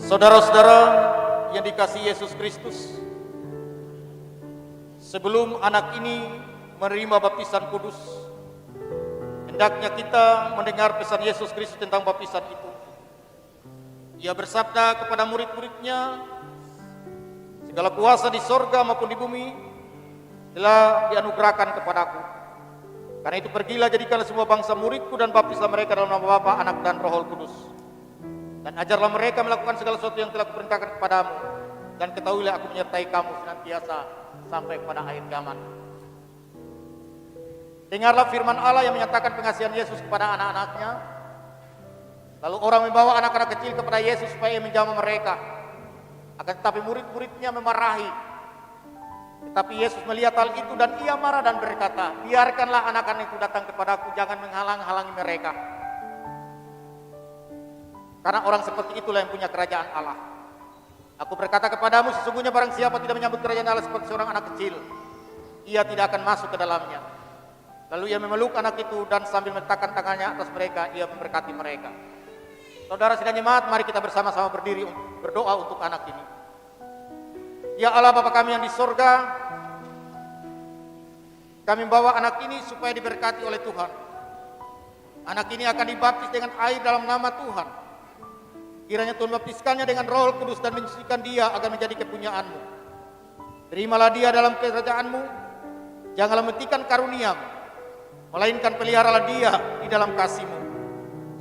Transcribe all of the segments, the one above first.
Saudara-saudara yang dikasihi Yesus Kristus, sebelum anak ini menerima baptisan kudus, hendaknya kita mendengar pesan Yesus Kristus tentang baptisan itu. Ia bersabda kepada murid-muridnya, segala kuasa di sorga maupun di bumi telah dianugerahkan kepadaku. Karena itu pergilah, jadikanlah semua bangsa muridku dan baptislah mereka dalam nama Bapa, Anak dan Roh Kudus. Dan ajarlah mereka melakukan segala sesuatu yang telah kuperintahkan kepadamu. Dan ketahuilah aku menyertai kamu senantiasa sampai kepada akhir zaman. Dengarlah firman Allah yang menyatakan pengasihan Yesus kepada anak-anaknya. Lalu orang membawa anak-anak kecil kepada Yesus supaya ia menjamah mereka. Akan tetapi murid-muridnya memarahi. Tetapi Yesus melihat hal itu dan ia marah dan berkata, biarkanlah anak-anak itu datang kepadaku, jangan menghalang-halangi mereka. Karena orang seperti itulah yang punya kerajaan Allah. Aku berkata kepadamu, sesungguhnya barang siapa tidak menyambut kerajaan Allah seperti seorang anak kecil, ia tidak akan masuk ke dalamnya. Lalu ia memeluk anak itu dan sambil meletakkan tangannya atas mereka, ia memberkati mereka. Saudara sidang jemaat, mari kita bersama-sama berdiri berdoa untuk anak ini. Ya Allah Bapa kami yang di sorga, kami membawa anak ini supaya diberkati oleh Tuhan. Anak ini akan dibaptis dengan air dalam nama Tuhan. Kiranya Tuhan baptiskannya dengan Roh Kudus dan menyucikan dia agar menjadi kepunyaan-Mu. Terimalah dia dalam kerajaan-Mu, janganlah menghentikan karunia-Mu, melainkan peliharalah dia di dalam kasih-Mu,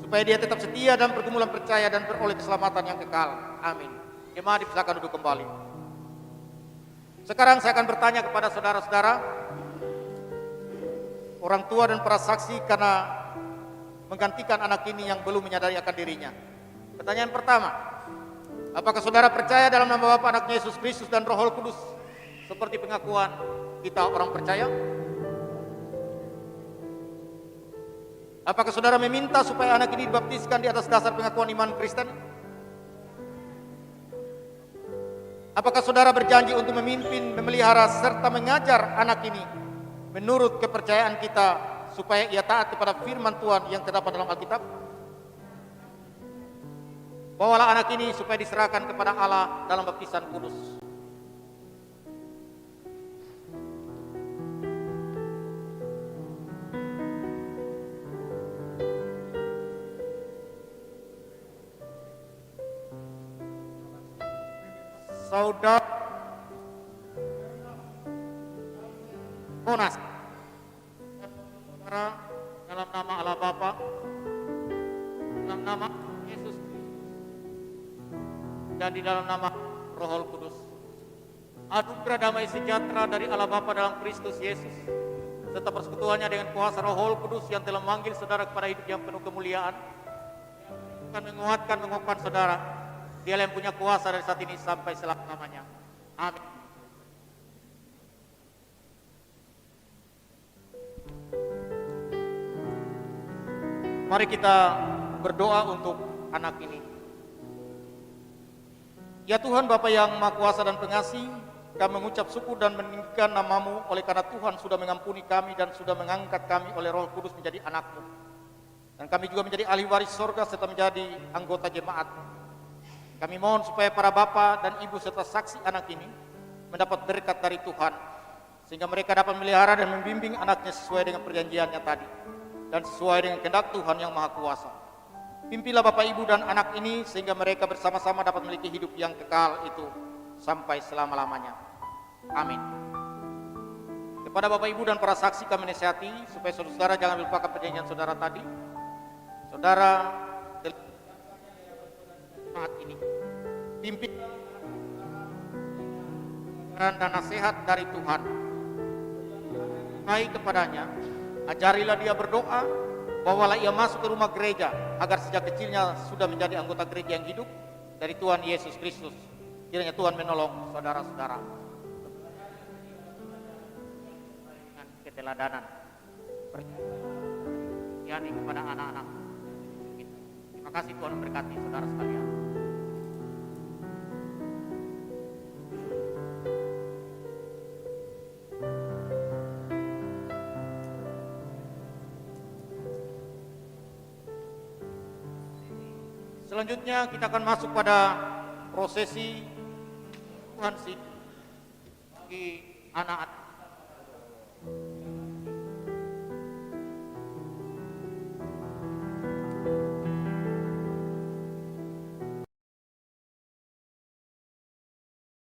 supaya dia tetap setia dan pergumulan percaya dan beroleh keselamatan yang kekal. Amin. Jemaat silakan duduk kembali. Sekarang saya akan bertanya kepada saudara-saudara, orang tua dan para saksi karena menggantikan anak ini yang belum menyadari akan dirinya. Pertanyaan pertama, apakah saudara percaya dalam nama Bapa, Anak Yesus Kristus dan Roh Kudus seperti pengakuan kita orang percaya? Apakah saudara meminta supaya anak ini dibaptiskan di atas dasar pengakuan iman Kristen? Apakah saudara berjanji untuk memimpin, memelihara, serta mengajar anak ini menurut kepercayaan kita supaya ia taat kepada firman Tuhan yang terdapat dalam Alkitab? Bawalah anak ini supaya diserahkan kepada Allah dalam baptisan kudus. Saudara Monas, saudara dalam nama Allah Bapa, dalam nama Yesus dan di dalam nama Roh Kudus, anugerah damai sejahtera dari Allah Bapa dalam Kristus Yesus, serta persekutuannya dengan kuasa Roh Kudus yang telah memanggil saudara kepada hidup yang penuh kemuliaan, akan menguatkan, menguatkan saudara. Dia yang punya kuasa dari saat ini sampai selama-lamanya. Amin. Mari kita berdoa untuk anak ini. Ya Tuhan Bapa yang Maha Kuasa dan Pengasih, kami mengucap syukur dan meninggikan nama-Mu oleh karena Tuhan sudah mengampuni kami dan sudah mengangkat kami oleh Roh Kudus menjadi anak-Mu. Dan kami juga menjadi ahli waris sorga serta menjadi anggota jemaat. Kami mohon supaya para bapa dan ibu serta saksi anak ini mendapat berkat dari Tuhan, sehingga mereka dapat memelihara dan membimbing anaknya sesuai dengan perjanjiannya tadi dan sesuai dengan kehendak Tuhan yang Maha Kuasa. Pimpinlah Bapak Ibu dan anak ini sehingga mereka bersama-sama dapat memiliki hidup yang kekal itu sampai selama-lamanya. Amin. Kepada Bapak Ibu dan para saksi kami nasihati supaya saudara jangan melupakan perjanjian saudara tadi. Saudara saat ini pimpin dan nasihat dari Tuhan. Baik kepadanya, ajarilah dia berdoa, bawalah ia masuk ke rumah gereja agar sejak kecilnya sudah menjadi anggota gereja yang hidup dari Tuhan Yesus Kristus. Kiranya Tuhan menolong saudara-saudara dengan keteladanan yakni kepada anak-anak. Terima kasih Tuhan memberkati saudara sekalian. Selanjutnya kita akan masuk pada prosesi Tuhan sih bagi anak-anak